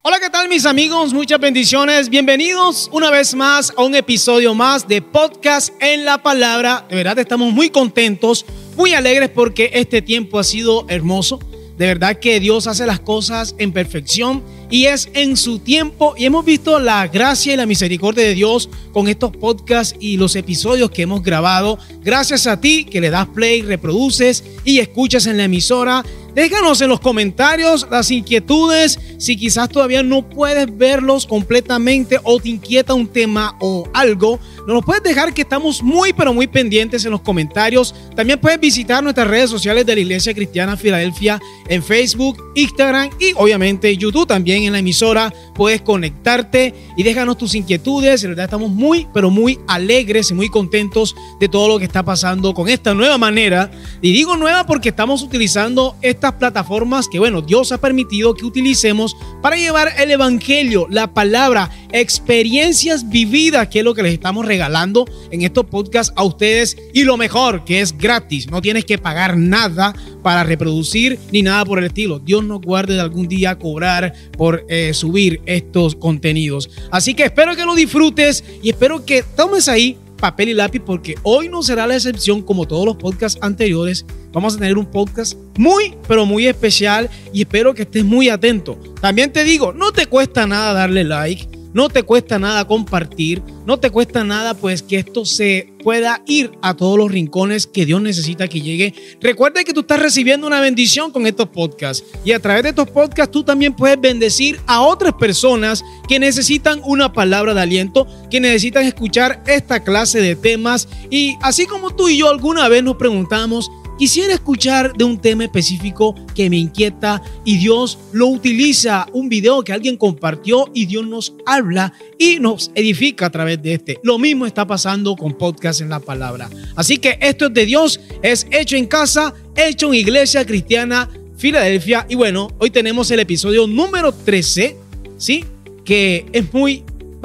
Hola, ¿qué tal mis amigos? Muchas bendiciones. Bienvenidos una vez más a un episodio más de Podcast en la Palabra. De verdad estamos muy contentos, muy alegres porque este tiempo ha sido hermoso. De verdad que Dios hace las cosas en perfección y es en su tiempo. Y hemos visto la gracia y la misericordia de Dios con estos podcasts y los episodios que hemos grabado. Gracias a ti que le das play, reproduces y escuchas en la emisora. Déjanos en los comentarios las inquietudes, si quizás todavía no puedes verlos completamente o te inquieta un tema o algo, nos lo puedes dejar, que estamos muy pero muy pendientes en los comentarios. También puedes visitar nuestras redes sociales de la Iglesia Cristiana Filadelfia en Facebook, Instagram y obviamente YouTube. También en la emisora puedes conectarte y déjanos tus inquietudes. De verdad estamos muy pero muy alegres y muy contentos de todo lo que está pasando con esta nueva manera. Y digo nueva porque estamos utilizando estas plataformas que, bueno, Dios ha permitido que utilicemos para llevar el evangelio, la palabra, experiencias vividas, que es lo que les estamos regalando en estos podcasts a ustedes. Y lo mejor, que es gratis, no tienes que pagar nada para reproducir ni nada por el estilo. Dios nos guarde de algún día cobrar por subir estos contenidos. Así que espero que lo disfrutes y espero que tomes ahí papel y lápiz, porque hoy no será la excepción. Como todos los podcasts anteriores, vamos a tener un podcast muy pero muy especial y espero que estés muy atento. También te digo, no te cuesta nada darle like, no te cuesta nada compartir, no te cuesta nada pues que esto se pueda ir a todos los rincones que Dios necesita que llegue. Recuerda que tú estás recibiendo una bendición con estos podcasts y a través de estos podcasts tú también puedes bendecir a otras personas que necesitan una palabra de aliento, que necesitan escuchar esta clase de temas. Y así como tú y yo alguna vez nos preguntamos, quisiera escuchar de un tema específico que me inquieta, y Dios lo utiliza, un video que alguien compartió y Dios nos habla y nos edifica a través de este. Lo mismo está pasando con Podcast en la Palabra. Así que esto es de Dios, es hecho en casa, hecho en Iglesia Cristiana Filadelfia. Y bueno, hoy tenemos el episodio número 13, ¿sí? Que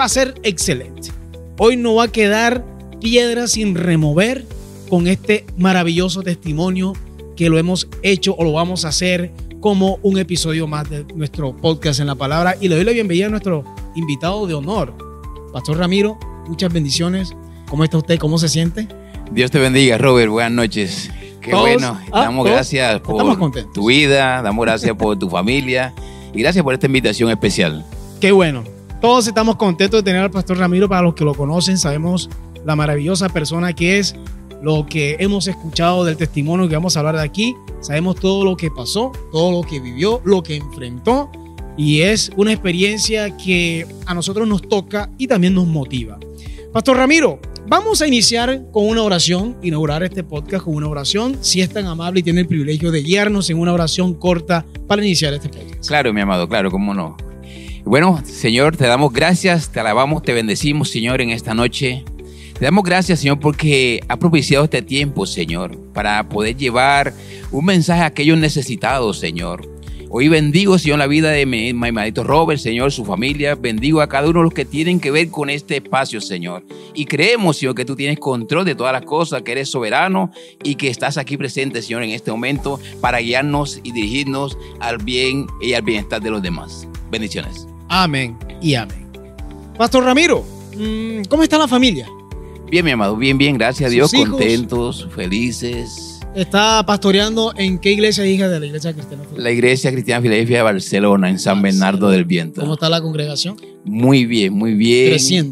va a ser excelente. Hoy no va a quedar piedra sin remover con este maravilloso testimonio que lo hemos hecho o lo vamos a hacer como un episodio más de nuestro Podcast en la Palabra. Y le doy la bienvenida a nuestro invitado de honor, Pastor Ramiro. Muchas bendiciones. ¿Cómo está usted? ¿Cómo se siente? Dios te bendiga, Robert. Buenas noches. Qué bueno. Damos gracias por tu vida, damos gracias por tu familia y gracias por esta invitación especial. Qué bueno. Todos estamos contentos de tener al Pastor Ramiro. Para los que lo conocen, sabemos la maravillosa persona que es, lo que hemos escuchado del testimonio que vamos a hablar de aquí. Sabemos todo lo que pasó, todo lo que vivió, lo que enfrentó, y es una experiencia que a nosotros nos toca y también nos motiva. Pastor Ramiro, vamos a iniciar con una oración, inaugurar este podcast con una oración. Si es tan amable y tiene el privilegio de guiarnos en una oración corta para iniciar este podcast. Claro, mi amado, claro, cómo no. Bueno, Señor, te damos gracias, te alabamos, te bendecimos, Señor, en esta noche. Te damos gracias, Señor, porque ha propiciado este tiempo, Señor, para poder llevar un mensaje a aquellos necesitados, Señor. Hoy bendigo, Señor, la vida de mi hermanito Robert, Señor, su familia. Bendigo a cada uno de los que tienen que ver con este espacio, Señor. Y creemos, Señor, que tú tienes control de todas las cosas, que eres soberano y que estás aquí presente, Señor, en este momento para guiarnos y dirigirnos al bien y al bienestar de los demás. Bendiciones. Amén y amén. Pastor Ramiro, ¿cómo está la familia? Bien, mi amado, bien, gracias a Dios, contentos, felices. ¿Está pastoreando en qué iglesia, hija de la Iglesia Cristiana Filadelfia? La Iglesia Cristiana Filadelfia de Barcelona, en San Bernardo del Viento. ¿Cómo está la congregación? Muy bien.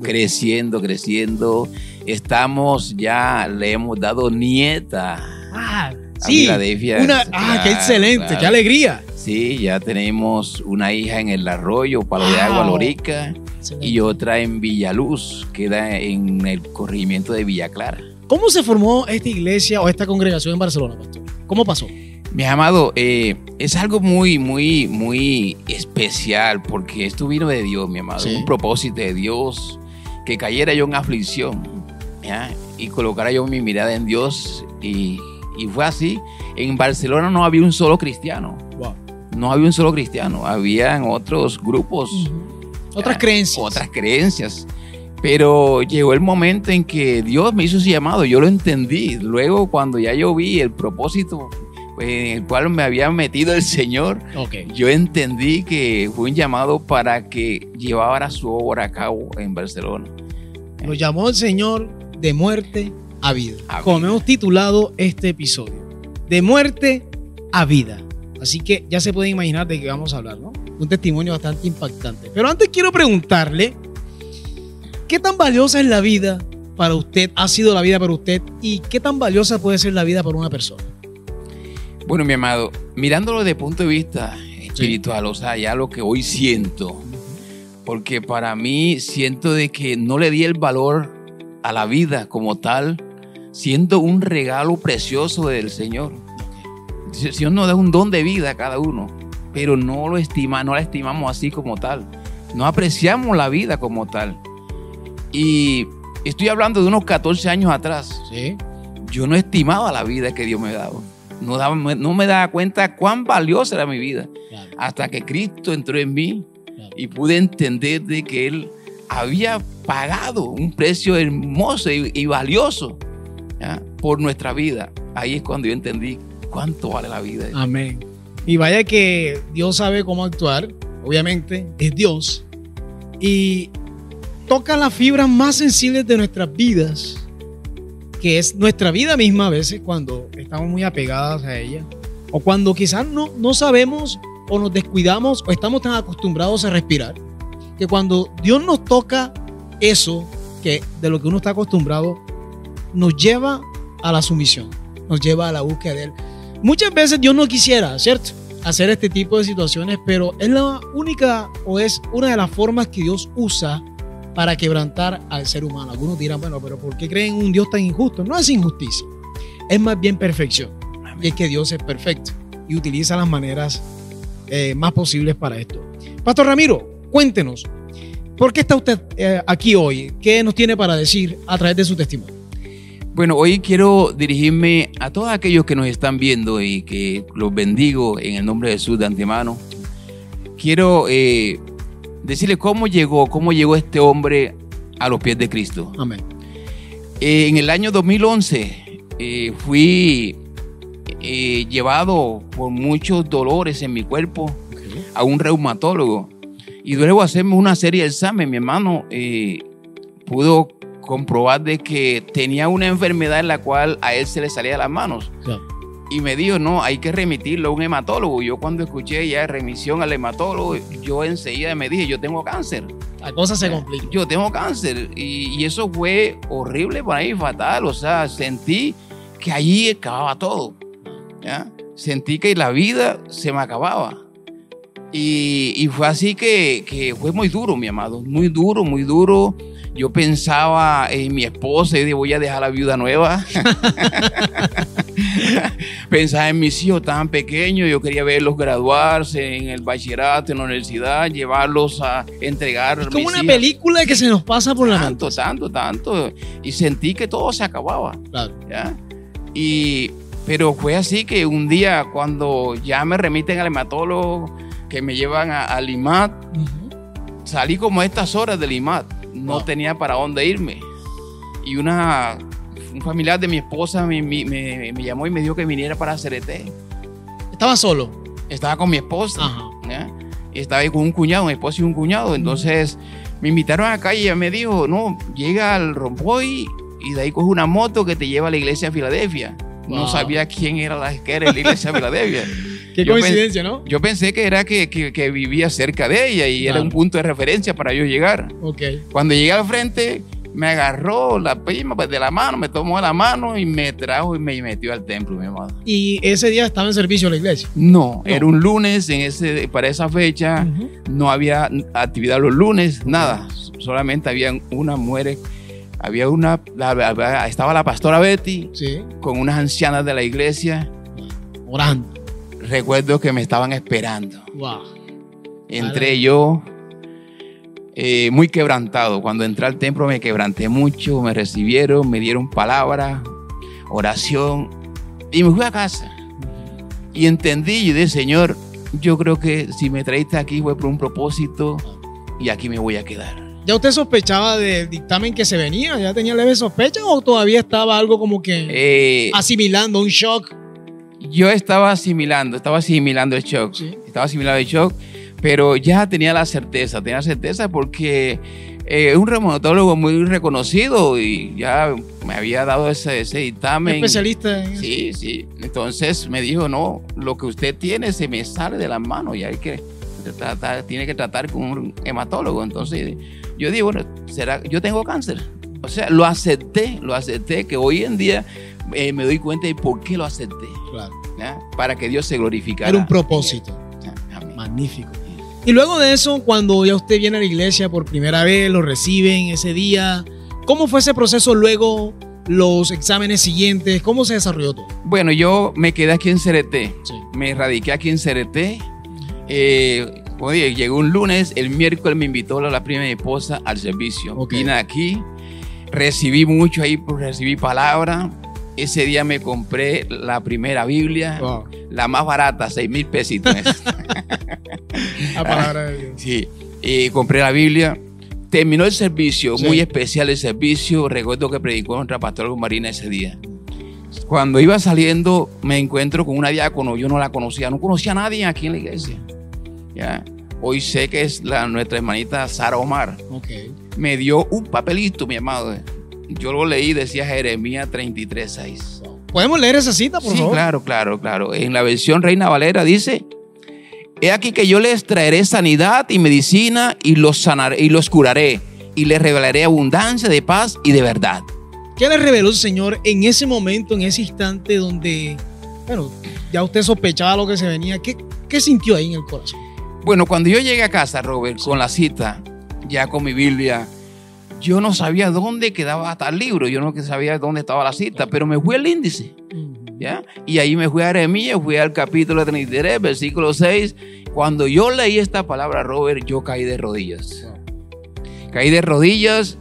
Creciendo. Estamos ya, le hemos dado nieta a Filadelfia. ¡Qué excelente! Claro. ¡Qué alegría! Sí, ya tenemos una hija en el Arroyo, Palo de Agua, Lorica. Excelente. Y otra en Villaluz, queda en el corregimiento de Villa Clara. ¿Cómo se formó esta iglesia o esta congregación en Barcelona, pastor? ¿Cómo pasó? Mi amado, es algo muy especial, porque esto vino de Dios, mi amado. ¿Sí? Un propósito de Dios, que cayera yo en aflicción, ¿ya? Y colocara yo mi mirada en Dios, y fue así. En Barcelona no había un solo cristiano. Wow. No había un solo cristiano, habían otros grupos. Otras creencias. Pero llegó el momento en que Dios me hizo ese llamado, yo lo entendí. Luego, cuando ya yo vi el propósito, en el cual me había metido el Señor, yo entendí que fue un llamado para que llevara su obra a cabo en Barcelona. Lo llamó el Señor de muerte a vida. Como hemos titulado este episodio, de muerte a vida. Así que ya se pueden imaginar de qué vamos a hablar, ¿no? Un testimonio bastante impactante. Pero antes quiero preguntarle, ¿qué tan valiosa es la vida para usted? ¿Ha sido la vida para usted? ¿Y qué tan valiosa puede ser la vida para una persona? Bueno, mi amado, mirándolo desde el punto de vista espiritual, o sea, ya lo que hoy siento, porque para mí siento de que no le di el valor a la vida como tal, siendo un regalo precioso del Señor. Dios nos da un don de vida a cada uno, pero no la estimamos así como tal, no apreciamos la vida como tal. Y estoy hablando de unos 14 años atrás. ¿Sí? Yo no estimaba la vida que Dios me daba. No me daba cuenta cuán valiosa era mi vida. Claro. Hasta que Cristo entró en mí, claro, y pude entender de que Él había pagado un precio hermoso y valioso, ¿ya?, por nuestra vida. Ahí es cuando yo entendí cuánto vale la vida. Amén. Y vaya que Dios sabe cómo actuar. Obviamente es Dios. Y toca las fibras más sensibles de nuestras vidas, que es nuestra vida misma a veces, cuando estamos muy apegadas a ella, o cuando quizás no sabemos o nos descuidamos o estamos tan acostumbrados a respirar, que cuando Dios nos toca eso, que de lo que uno está acostumbrado, nos lleva a la sumisión, nos lleva a la búsqueda de Él. Muchas veces Dios no quisiera, ¿cierto?, hacer este tipo de situaciones, pero es la única o es una de las formas que Dios usa para quebrantar al ser humano. Algunos dirán, bueno, pero ¿por qué creen un Dios tan injusto? No es injusticia, es más bien perfección. Y es que Dios es perfecto y utiliza las maneras más posibles para esto. Pastor Ramiro, cuéntenos, ¿por qué está usted aquí hoy? ¿Qué nos tiene para decir a través de su testimonio? Bueno, hoy quiero dirigirme a todos aquellos que nos están viendo y que los bendigo en el nombre de Jesús de antemano. Quiero decirle cómo llegó este hombre a los pies de Cristo. Amén. En el año 2011 fui llevado por muchos dolores en mi cuerpo a un reumatólogo, y luego hacerme una serie de exámenes, mi hermano pudo comprobar de que tenía una enfermedad en la cual a él se le salía de las manos. Claro. Y me dijo, no, hay que remitirlo a un hematólogo. Yo cuando escuché ya remisión al hematólogo, yo enseguida me dije, yo tengo cáncer. La cosa se complica. Yo tengo cáncer. Y eso fue horrible para mí, fatal. O sea, sentí que allí acababa todo, ¿ya? Sentí que la vida se me acababa. Y fue así que fue muy duro, mi amado. Muy duro, muy duro. Yo pensaba en mi esposa y dije, voy a dejar la viuda nueva. Pensaba en mis hijos tan pequeños, yo quería verlos graduarse en el bachillerato, en la universidad, llevarlos a entregar. Es como una película que se nos pasa por la mente. Tanto. Y sentí que todo se acababa. Claro. ¿Ya? Pero fue así que un día, cuando ya me remiten al hematólogo, que me llevan al IMAT, salí como a estas horas del IMAT. No tenía para dónde irme. Y un familiar de mi esposa me llamó y me dijo que viniera para CRT. ¿Estaba solo? Estaba con mi esposa. ¿Ya? Y estaba ahí con un cuñado, mi esposa y un cuñado. Entonces me invitaron acá y ella me dijo, no, llega al Rompoy y de ahí coge una moto que te lleva a la iglesia de Filadelfia. Wow. No sabía quién era la iglesia de Filadelfia. Qué coincidencia, ¿no? Yo pensé que era que vivía cerca de ella y era un punto de referencia para yo llegar. Okay. Cuando llegué al frente, me agarró la prima de la mano, me tomó la mano y me trajo y me metió al templo, mi amado. ¿Y ese día estaba en servicio en la iglesia? No, era un lunes, para esa fecha no había actividad los lunes, nada. Solamente había unas mujeres. Estaba la pastora Betty, sí, con unas ancianas de la iglesia orando. Recuerdo que me estaban esperando. Wow. Entré yo muy quebrantado. Cuando entré al templo me quebranté mucho, me recibieron, me dieron palabra, oración y me fui a casa. Y entendí y dije, Señor, yo creo que si me traíste aquí fue por un propósito y aquí me voy a quedar. ¿Ya usted sospechaba del dictamen que se venía? ¿Ya tenía leve sospecha o todavía estaba algo como que asimilando un shock? yo estaba asimilando el shock. Sí. Estaba asimilando el shock, pero ya tenía la certeza porque es un reumatólogo muy reconocido y ya me había dado ese dictamen. Especialista en eso. Sí, sí. Entonces me dijo, no, lo que usted tiene se me sale de las manos y hay que tiene que tratar con un hematólogo. Entonces yo digo, bueno, yo tengo cáncer. O sea, lo acepté, que hoy en día me doy cuenta de por qué lo acepté. Claro. ¿Ya? Para que Dios se glorificara. Era un propósito. Amén. Magnífico. Y luego de eso, cuando ya usted viene a la iglesia por primera vez, lo reciben ese día, ¿cómo fue ese proceso luego, los exámenes siguientes? ¿Cómo se desarrolló todo? Bueno, yo me quedé aquí en Cereté. Sí. Me radiqué aquí en Cereté. Oye, llegó un lunes, el miércoles me invitó la prima de mi esposa al servicio. Okay. Vine aquí, recibí mucho ahí, recibí palabra. Ese día me compré la primera Biblia, Wow. la más barata, 6,000 pesitos. La palabra de Dios. Sí, compré la Biblia. Terminó el servicio, Sí. muy especial el servicio. Recuerdo que predicó nuestra pastora Marina ese día. Cuando iba saliendo, me encuentro con una diácono. Yo no la conocía, no conocía a nadie aquí en la iglesia. ¿Ya? Hoy sé que es nuestra hermanita Sara Omar. Okay. Me dio un papelito, mi amado. Yo lo leí, decía Jeremías 33:6. ¿Podemos leer esa cita, por Sí, favor? claro. En la versión Reina Valera dice: he aquí que yo les traeré sanidad y medicina y los sanaré y los curaré y les revelaré abundancia de paz y de verdad. ¿Qué le reveló el Señor en ese momento, en ese instante donde, bueno, ya usted sospechaba lo que se venía? ¿Qué sintió ahí en el corazón? Bueno, cuando yo llegué a casa, Robert, con la cita, ya con mi Biblia, yo no sabía dónde quedaba tal libro, yo no sabía dónde estaba la cita, pero me fui al índice, ¿ya? Y ahí me fui a Jeremías, fui al capítulo 33, versículo 6. Cuando yo leí esta palabra, Robert, yo caí de rodillas. Caí de rodillas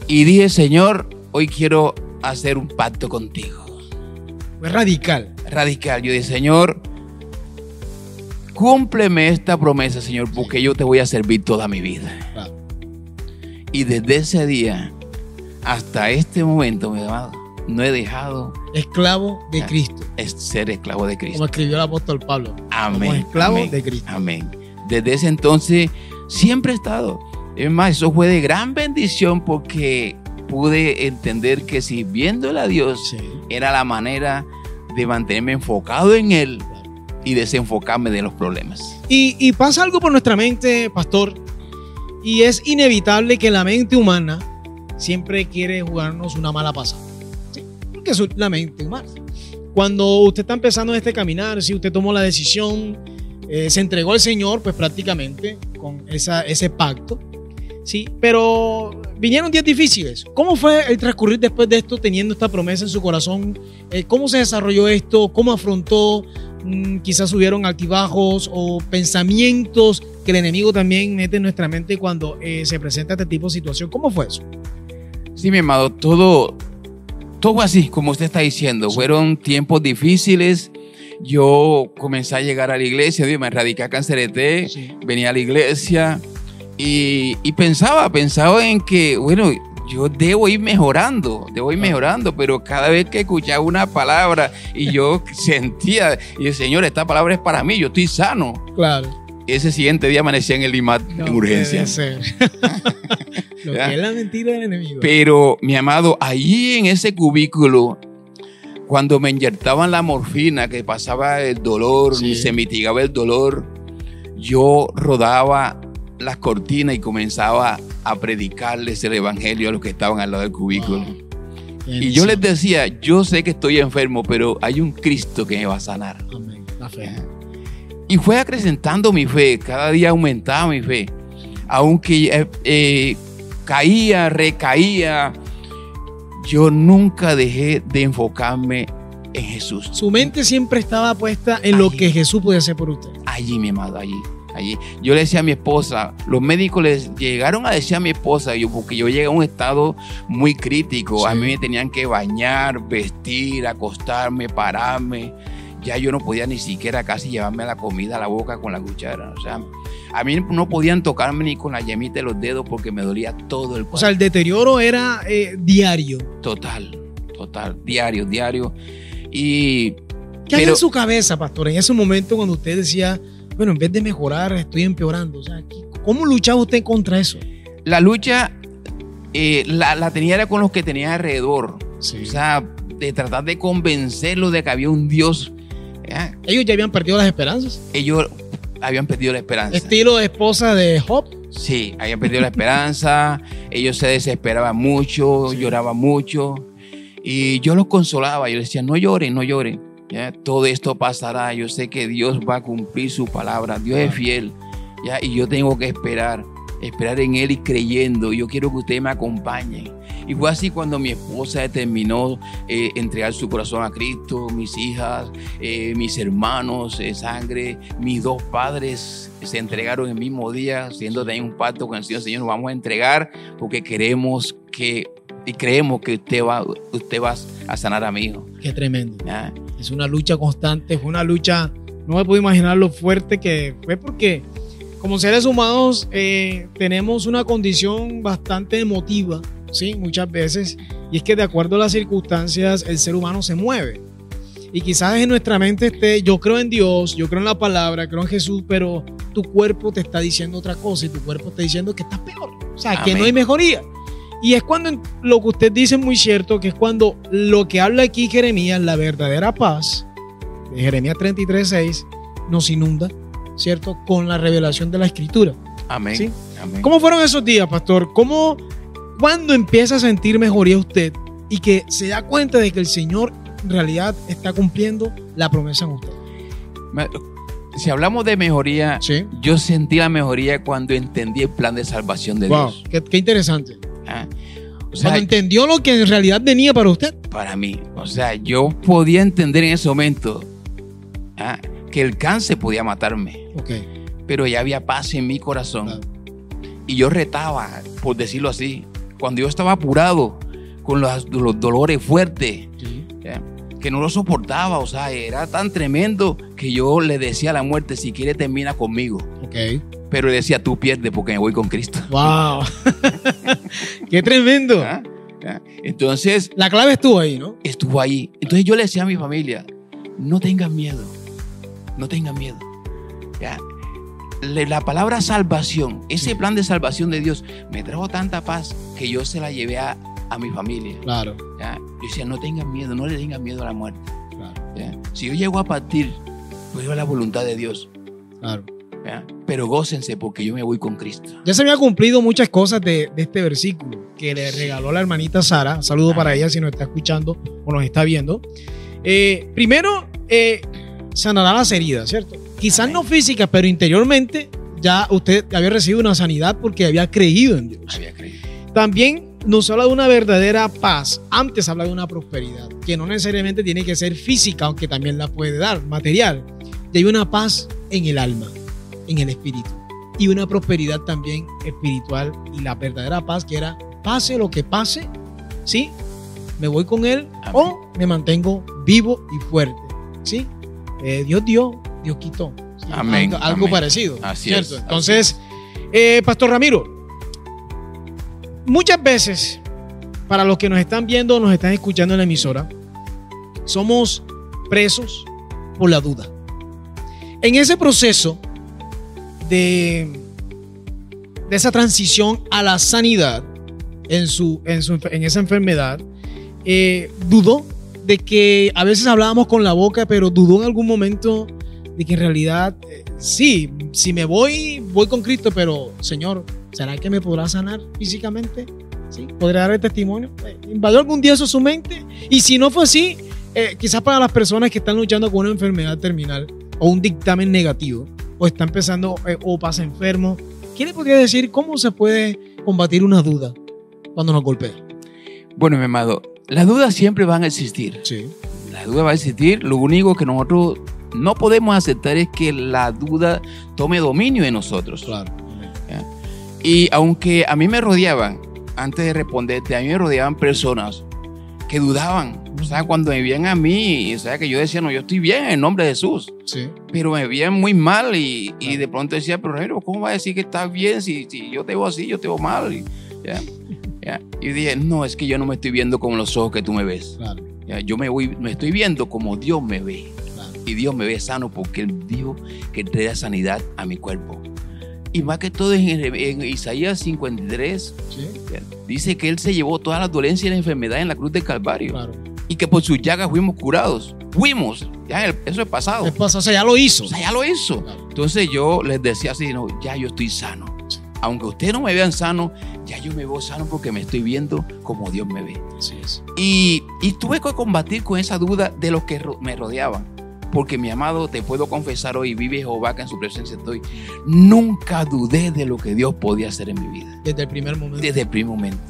y dije, Señor, hoy quiero hacer un pacto contigo. Fue radical. Radical. Yo dije, Señor, cúmpleme esta promesa, Señor, porque yo te voy a servir toda mi vida. Claro. Y desde ese día hasta este momento, mi amado, no he dejado Esclavo de Cristo. ser esclavo de Cristo. Como escribió el apóstol Pablo. Amén. Como esclavo Amén, de Cristo. Amén. Desde ese entonces siempre he estado. Es más, eso fue de gran bendición porque pude entender que sirviéndole a Dios Sí. era la manera de mantenerme enfocado en Él y desenfocarme de los problemas. Y pasa algo por nuestra mente, pastor, y es inevitable que la mente humana siempre quiere jugarnos una mala pasada. ¿Sí? Porque es la mente humana. Cuando usted está empezando este caminar, si usted tomó la decisión, se entregó al Señor, pues prácticamente con ese pacto. Sí, pero vinieron días difíciles. ¿Cómo fue el transcurrir después de esto, teniendo esta promesa en su corazón? ¿Cómo se desarrolló esto? ¿Cómo afrontó? Quizás hubieron altibajos o pensamientos que el enemigo también mete en nuestra mente cuando se presenta este tipo de situación. ¿Cómo fue eso? Sí, mi amado, todo así, como usted está diciendo. Fueron tiempos difíciles. Yo comencé a llegar a la iglesia, me radiqué acá en Cereté, Sí. venía a la iglesia y pensaba en que, bueno, yo debo ir mejorando, pero cada vez que escuchaba una palabra y yo sentía, y el Señor, esta palabra es para mí, yo estoy sano. Claro. Ese siguiente día amanecía en el IMAT en urgencia. Puede ser. Lo que es la mentira del enemigo. Pero, mi amado, allí en ese cubículo, cuando me inyectaban la morfina, que pasaba el dolor, Sí. se mitigaba el dolor, yo rodaba las cortinas y comenzaba a predicarles el evangelio a los que estaban al lado del cubículo. Wow. Y yo les decía, yo sé que estoy enfermo, pero hay un Cristo que me va a sanar. Amén. La fe. Y fue acrecentando mi fe, cada día aumentaba mi fe. Aunque caía, recaía, yo nunca dejé de enfocarme en Jesús. Su mente siempre estaba puesta en lo que Jesús puede hacer por usted. Allí, mi amado, allí. Yo le decía a mi esposa, los médicos les llegaron a decir a mi esposa, porque yo llegué a un estado muy crítico. Sí. A mí me tenían que bañar, vestir, acostarme, pararme. Ya yo no podía ni siquiera casi llevarme la comida a la boca con la cuchara. O sea, a mí no podían tocarme ni con la yemita de los dedos porque me dolía todo el cuerpo. O sea, el deterioro era diario. Total, diario. Y ¿Qué hay en su cabeza, pastor, en ese momento cuando usted decía, bueno, en vez de mejorar, estoy empeorando? O sea, ¿cómo luchaba usted contra eso? La lucha la tenía era con los que tenía alrededor. Sí. O sea, de tratar de convencerlos de que había un Dios. ¿Ya? ¿Ellos ya habían perdido las esperanzas? Ellos habían perdido la esperanza. ¿Estilo de esposa de Job? Sí, habían perdido la esperanza. Ellos se desesperaban mucho, lloraban mucho. Y yo los consolaba. Yo les decía, no lloren, no lloren. ¿Ya? Todo esto pasará. Yo sé que Dios va a cumplir su palabra. Dios es fiel. ¿Ya? Y yo tengo que esperar en Él y creyendo. Yo quiero que ustedes me acompañen. Y fue así cuando mi esposa determinó entregar su corazón a Cristo, mis hijas, mis hermanos de sangre, mis dos padres se entregaron el mismo día, haciendo también un pacto con el Señor. Señor, nos vamos a entregar porque creemos que usted va a sanar a mi hijo. Qué tremendo. ¿Ya? Es una lucha constante, fue una lucha, no me puedo imaginar lo fuerte que fue, porque como seres humanos tenemos una condición bastante emotiva, ¿sí? Muchas veces, y es que de acuerdo a las circunstancias el ser humano se mueve, y quizás en nuestra mente esté, yo creo en Dios, yo creo en la palabra, creo en Jesús, pero tu cuerpo te está diciendo otra cosa, y tu cuerpo está diciendo que estás peor, o sea, Amén. Que no hay mejoría. Y es cuando lo que usted dice es muy cierto, que es cuando lo que habla aquí Jeremías, la verdadera paz de Jeremías 33:6, nos inunda, ¿cierto? Con la revelación de la Escritura. Amén. ¿Sí? Amén. ¿Cómo fueron esos días, pastor? ¿Cuándo empieza a sentir mejoría usted y que se da cuenta de que el Señor en realidad está cumpliendo la promesa en usted? Si hablamos de mejoría, ¿sí? Yo sentí la mejoría cuando entendí el plan de salvación de Dios. Qué interesante. O sea, cuando entendió lo que en realidad venía para usted. Para mí. O sea, yo podía entender en ese momento que el cáncer podía matarme. Okay. Pero ya había paz en mi corazón. Claro. Y yo retaba, por decirlo así, cuando yo estaba apurado con los dolores fuertes, sí. Que no lo soportaba. O sea, era tan tremendo que yo le decía a la muerte, si quiere termina conmigo. Okay. Pero le decía, tú pierdes porque me voy con Cristo. ¡Wow! ¡Qué tremendo! Entonces, la clave estuvo ahí, ¿no? Estuvo ahí. Entonces yo le decía a mi familia, no tengan miedo. No tengan miedo. ¿Ya? La palabra salvación, ese plan de salvación de Dios, me trajo tanta paz que yo se la llevé a mi familia. Claro. ¿Ya? Yo decía, no tengan miedo, no le tengan miedo a la muerte. Claro. ¿Ya? Si yo llego a partir, pues es la voluntad de Dios. Claro. ¿Ya? Pero gócense porque yo me voy con Cristo. Ya se me han cumplido muchas cosas de este versículo que le regaló la hermanita Sara. Saludo para ella si nos está escuchando o nos está viendo. Primero, sanará las heridas, ¿cierto? Quizás Amén. No físicas, pero interiormente ya usted había recibido una sanidad porque había creído en Dios. Había creído. También nos habla de una verdadera paz. Antes habla de una prosperidad, que no necesariamente tiene que ser física, aunque también la puede dar, material. Y hay una paz en el alma, en el espíritu, y una prosperidad también espiritual, y la verdadera paz que era, pase lo que pase, ¿sí? Me voy con Él. Amén. O me mantengo vivo y fuerte, ¿sí? Dios dio, Dios quitó. ¿Sí? Amén. Algo Amén. parecido, así ¿cierto? Es, entonces, Pastor Ramiro, muchas veces, para los que nos están viendo, nos están escuchando en la emisora, somos presos por la duda. En ese proceso de esa transición a la sanidad en esa enfermedad, dudó de que a veces hablábamos con la boca, pero dudó en algún momento de que en realidad sí, si me voy con Cristo, pero Señor, ¿será que me podrá sanar físicamente? ¿Sí? ¿Podré dar el testimonio? ¿Invadió algún día eso su mente? Y si no fue así, quizás para las personas que están luchando con una enfermedad terminal o un dictamen negativo, o está empezando o pasa enfermo, ¿qué le podría decir? ¿Cómo se puede combatir una duda cuando nos golpea? Bueno, mi amado, las dudas siempre van a existir. Sí. La duda va a existir. Lo único que nosotros no podemos aceptar es que la duda tome dominio de nosotros. Claro. ¿Ya? Y aunque a mí me rodeaban, antes de responderte, a mí me rodeaban personas que dudaban. O sea, cuando me veían a mí, o sea, que yo decía, no, yo estoy bien en el nombre de Jesús. Sí. Pero me veían muy mal y de pronto decía, pero ¿cómo va a decir que estás bien si yo te veo así, yo te veo mal? ¿Ya? ¿Ya? Y dije, no, es que yo no me estoy viendo con los ojos que tú me ves. Claro. ¿Ya? Yo me estoy viendo como Dios me ve. Claro. y Dios me ve sano porque Él dijo que traía sanidad a mi cuerpo. Y más que todo en Isaías 53, ¿sí? Dice que Él se llevó todas las dolencias y las enfermedades en la cruz del Calvario. Claro. Y que por sus llagas fuimos curados. Fuimos. Ya, eso es pasado. O sea, ya lo hizo. O sea, ya lo hizo. Claro. Entonces yo les decía así, no, ya yo estoy sano. Sí. Aunque ustedes no me vean sano, ya yo me veo sano porque me estoy viendo como Dios me ve. Así es. Y tuve que combatir con esa duda de los que me rodeaban. Porque mi amado, te puedo confesar hoy, vive Jehová que en su presencia estoy. Nunca dudé de lo que Dios podía hacer en mi vida. Desde el primer momento. Desde el primer momento.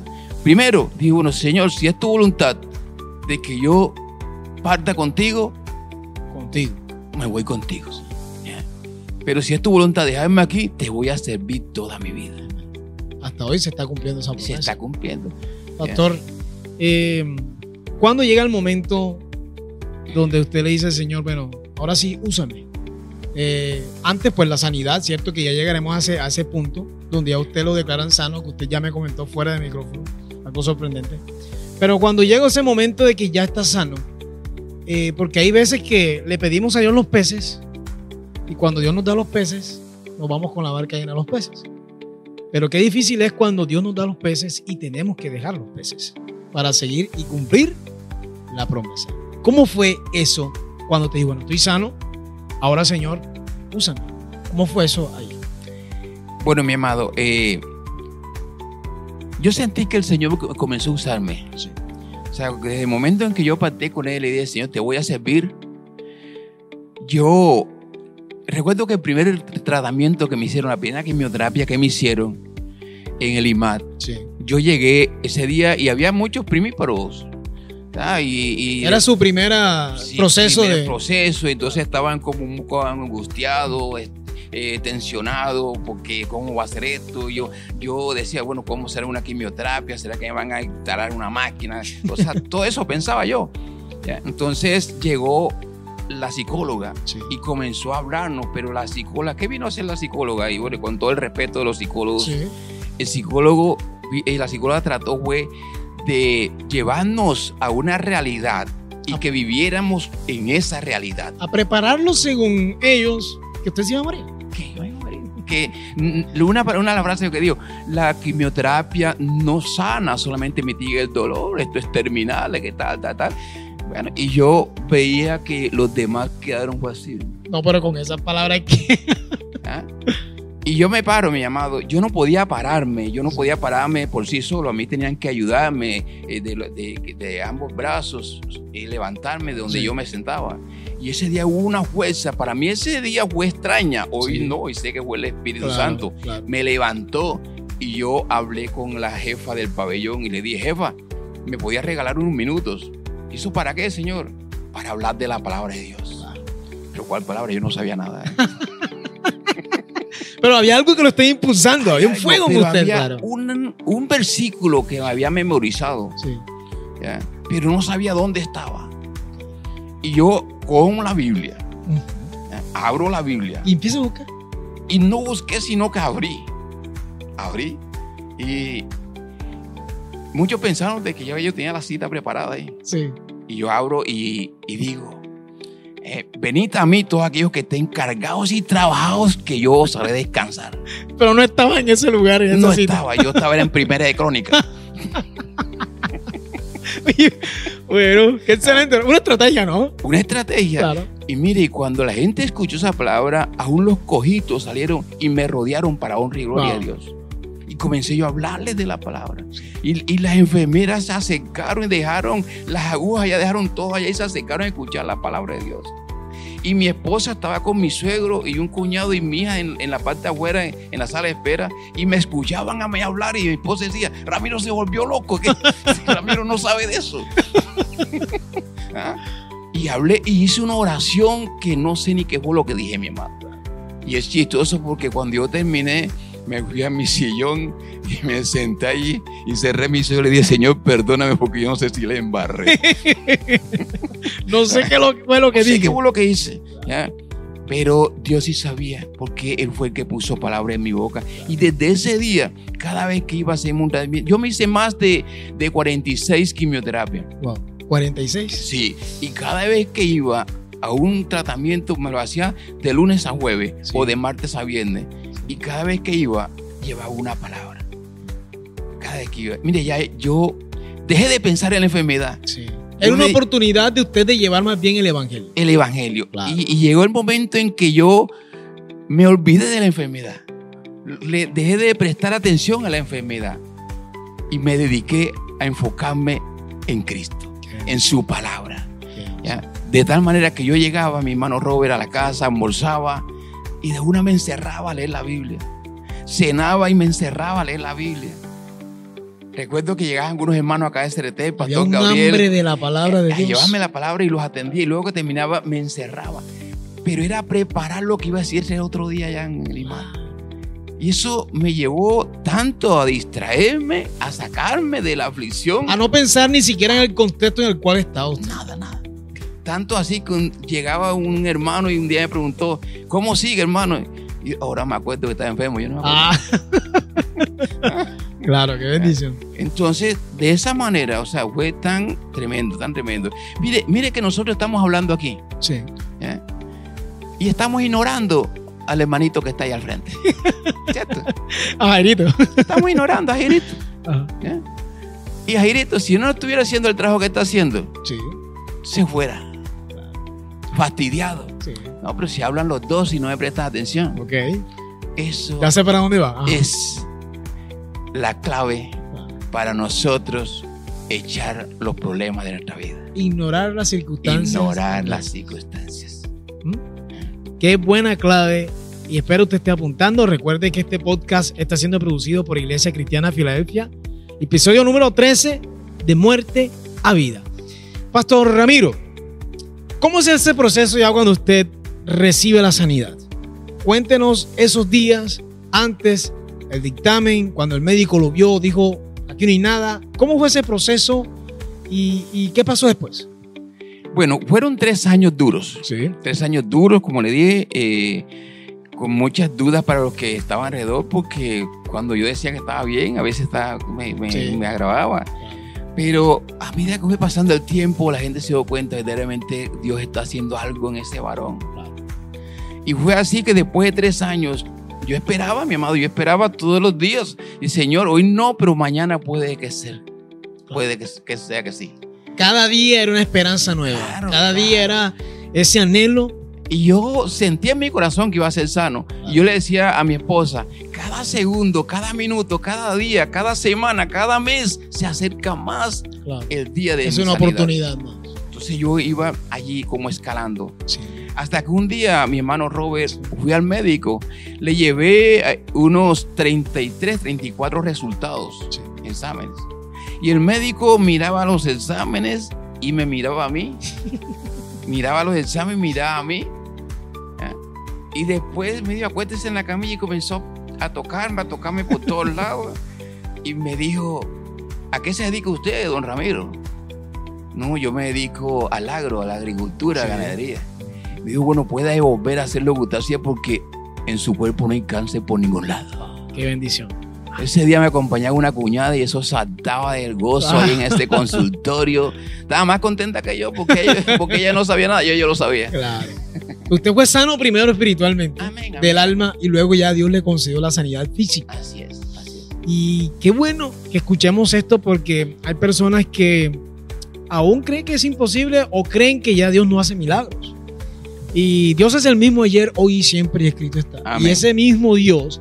Primero, dije, bueno, Señor, si es tu voluntad de que yo parta contigo, me voy contigo. Yeah. Pero si es tu voluntad de dejarme aquí, te voy a servir toda mi vida. Hasta hoy se está cumpliendo esa promesa. Se está cumpliendo. Pastor, ¿cuándo llega el momento donde usted le dice al Señor, bueno, ahora sí, úsame? Antes, pues la sanidad, cierto que ya llegaremos a ese punto donde ya usted lo declaran sano, que usted ya me comentó fuera de micrófono, algo sorprendente. Pero cuando llega ese momento de que ya está sano, porque hay veces que le pedimos a Dios los peces y cuando Dios nos da los peces, nos vamos con la barca llena de los peces. Pero qué difícil es cuando Dios nos da los peces y tenemos que dejar los peces para seguir y cumplir la promesa. ¿Cómo fue eso cuando te digo, bueno, estoy sano, ahora Señor, úsame? ¿Cómo fue eso ahí? Bueno, mi amado, yo sentí que el Señor comenzó a usarme. Sí. O sea, desde el momento en que yo pacté con Él y dije, Señor, te voy a servir. Yo recuerdo que el primer tratamiento que me hicieron, la primera quimioterapia que me hicieron en el IMAT, sí. Yo llegué ese día y había muchos primíparos. Era su primera proceso proceso, entonces estaban como un poco angustiados, tensionados, porque cómo va a ser esto. Yo decía, bueno, ¿cómo será una quimioterapia? ¿Será que me van a instalar una máquina? O sea, todo eso pensaba yo. ¿Ya? Entonces llegó la psicóloga, sí. Y comenzó a hablarnos, pero la psicóloga, ¿qué vino a hacer la psicóloga? Y bueno, con todo el respeto de los psicólogos, sí. La psicóloga trató de llevarnos a una realidad y que viviéramos en esa realidad. A prepararnos según ellos, que usted se iba a morir. Que una frase que digo, la quimioterapia no sana, solamente mitiga el dolor, esto es terminal, que tal. Bueno, y yo veía que los demás quedaron vacíos. No, pero con esas palabras que... ¿Ah? Y yo me paro, mi amado. Yo no podía pararme por sí solo. A mí tenían que ayudarme de ambos brazos y levantarme de donde sí. Yo me sentaba. Y ese día hubo una fuerza. Para mí ese día fue extraña. Hoy sí. No, y sé que fue el Espíritu Santo. Claro. Me levantó y yo hablé con la jefa del pabellón y le dije, jefa, ¿me podía regalar unos minutos? ¿Y eso para qué, Señor? Para hablar de la palabra de Dios. Claro. Pero ¿cuál palabra? Yo no sabía nada. Pero había algo que lo estaba impulsando, había un fuego en usted, había claro. Un versículo que había memorizado, sí. ¿Ya? Pero no sabía dónde estaba. Y yo con la Biblia, abro la Biblia. Y empiezo a buscar. Y no busqué, sino que abrí. Y muchos pensaron de que yo tenía la cita preparada ahí. Sí. Y yo abro y digo, venid a mí todos aquellos que estén cargados y trabajados, que yo os haré descansar. Pero no estaba en ese lugar. En esa cita. Yo estaba en Primera de Crónicas. Bueno, qué excelente. Una estrategia, ¿no? Una estrategia. Claro. Y mire, cuando la gente escuchó esa palabra, aún los cojitos salieron y me rodearon para honra y gloria a Dios. Y comencé yo a hablarles de la palabra. Y las enfermeras se acercaron y dejaron las agujas, ya dejaron todo allá y se acercaron a escuchar la palabra de Dios. Y mi esposa estaba con mi suegro y un cuñado y mi hija en la parte de afuera, en la sala de espera, y me escuchaban a mí hablar. Y mi esposa decía, Ramiro se volvió loco, que Ramiro no sabe de eso. ¿Ah? Y hablé y hice una oración que no sé ni qué fue lo que dije, mi amado. Y es chistoso porque cuando yo terminé, me fui a mi sillón y me senté allí y cerré mis ojos y le dije, Señor, perdóname porque yo no sé si le embarré. No sé qué fue lo que dije. No sé qué fue lo que hice, ¿ya? Pero Dios sí sabía, porque Él fue el que puso palabra en mi boca. Y desde ese día, cada vez que iba a hacer un tratamiento, yo me hice más de 46 quimioterapias. Wow, 46. Sí, y cada vez que iba, a un tratamiento, me lo hacía de lunes a jueves, Sí. o de martes a viernes. Y cada vez que iba, llevaba una palabra. Cada vez que iba. Mire, ya yo dejé de pensar en la enfermedad. Sí. Era una oportunidad de usted de llevar más bien el evangelio. El evangelio. Claro. Y llegó el momento en que yo me olvidé de la enfermedad. Dejé de prestar atención a la enfermedad. Y me dediqué a enfocarme en Cristo, en su palabra. ¿Ya? De tal manera que yo llegaba, mi hermano Robert, a la casa, almorzaba y de una me encerraba a leer la Biblia. Cenaba y me encerraba a leer la Biblia. Recuerdo que llegaban algunos hermanos acá de CRT, el Había pastor un Gabriel, hambre de la palabra de a Dios. llevarme la palabra y los atendía, y luego que terminaba me encerraba. Pero era preparar lo que iba a decir el otro día allá en Lima. Y eso me llevó tanto a distraerme, a sacarme de la aflicción. A no pensar ni siquiera en el contexto en el cual estaba usted. Nada. Tanto así que llegaba un hermano y un día me preguntó, ¿cómo sigue, hermano? Y ahora me acuerdo que estaba enfermo. Yo no me acuerdo. Claro, qué bendición. Entonces, de esa manera, o sea, fue tan tremendo, tan tremendo. Mire que nosotros estamos hablando aquí. Sí. ¿Ya? Y estamos ignorando al hermanito que está ahí al frente. ¿Cierto? A Jairito. Estamos ignorando a Jairito. Ajá. ¿Ya? Y a Jairito, si no estuviera haciendo el trabajo que está haciendo, Sí. se fuera. Fastidiado. Sí. No, pero si hablan los dos y no me prestas atención, Ok. eso Ya sé para dónde va. Ajá. es la clave para nosotros echar los problemas de nuestra vida. Ignorar las circunstancias. Ignorar las circunstancias. Qué buena clave. Y espero usted esté apuntando. Recuerde que este podcast está siendo producido por Iglesia Cristiana Filadelfia. Episodio número 13, de muerte a vida. Pastor Ramiro, ¿cómo es ese proceso ya cuando usted recibe la sanidad? Cuéntenos esos días antes del dictamen, cuando el médico lo vio, dijo, aquí no hay nada. ¿Cómo fue ese proceso y qué pasó después? Bueno, fueron 3 años duros. Sí. 3 años duros, como le dije, con muchas dudas para los que estaban alrededor, porque cuando yo decía que estaba bien, a veces me agravaba. Pero a medida que fue pasando el tiempo, la gente se dio cuenta que verdaderamente Dios está haciendo algo en ese varón. Y fue así que después de 3 años, yo esperaba, mi amado, yo esperaba todos los días. Y Señor, hoy no, pero mañana puede que sea. Puede que sea que sí. Cada día era una esperanza nueva. Claro, Cada claro. día era ese anhelo. Y yo sentía en mi corazón que iba a ser sano. Y yo le decía a mi esposa, cada segundo, cada minuto, cada día, cada semana, cada mes, se acerca más Claro. el día de Es mi una sanidad. oportunidad más. Entonces yo iba allí como escalando. Sí. Hasta que un día mi hermano Robert, fui al médico, le llevé unos 33, 34 resultados, Sí. exámenes. Y el médico miraba los exámenes y me miraba a mí. Miraba los exámenes, miraba a mí. ¿Ya? Y después me dijo, acuérdese en la camilla, y comenzó a tocarme por todos lados. Y me dijo, ¿a qué se dedica usted, don Ramiro? No, yo me dedico al agro, a la agricultura, a la ganadería. Me dijo, bueno, puede volver a hacer lo que usted hacía porque en su cuerpo no hay cáncer por ningún lado. Qué bendición. Ese día me acompañaba una cuñada y eso saltaba del gozo ahí en este consultorio. Estaba más contenta que yo porque ella no sabía nada, yo lo sabía. Claro. Usted fue sano primero espiritualmente, Amén, amén. del alma, y luego ya Dios le concedió la sanidad física. Así es, así es. Y qué bueno que escuchemos esto, porque hay personas que aún creen que es imposible o creen que ya Dios no hace milagros. Y Dios es el mismo ayer, hoy y siempre, y escrito está. Amén. Y ese mismo Dios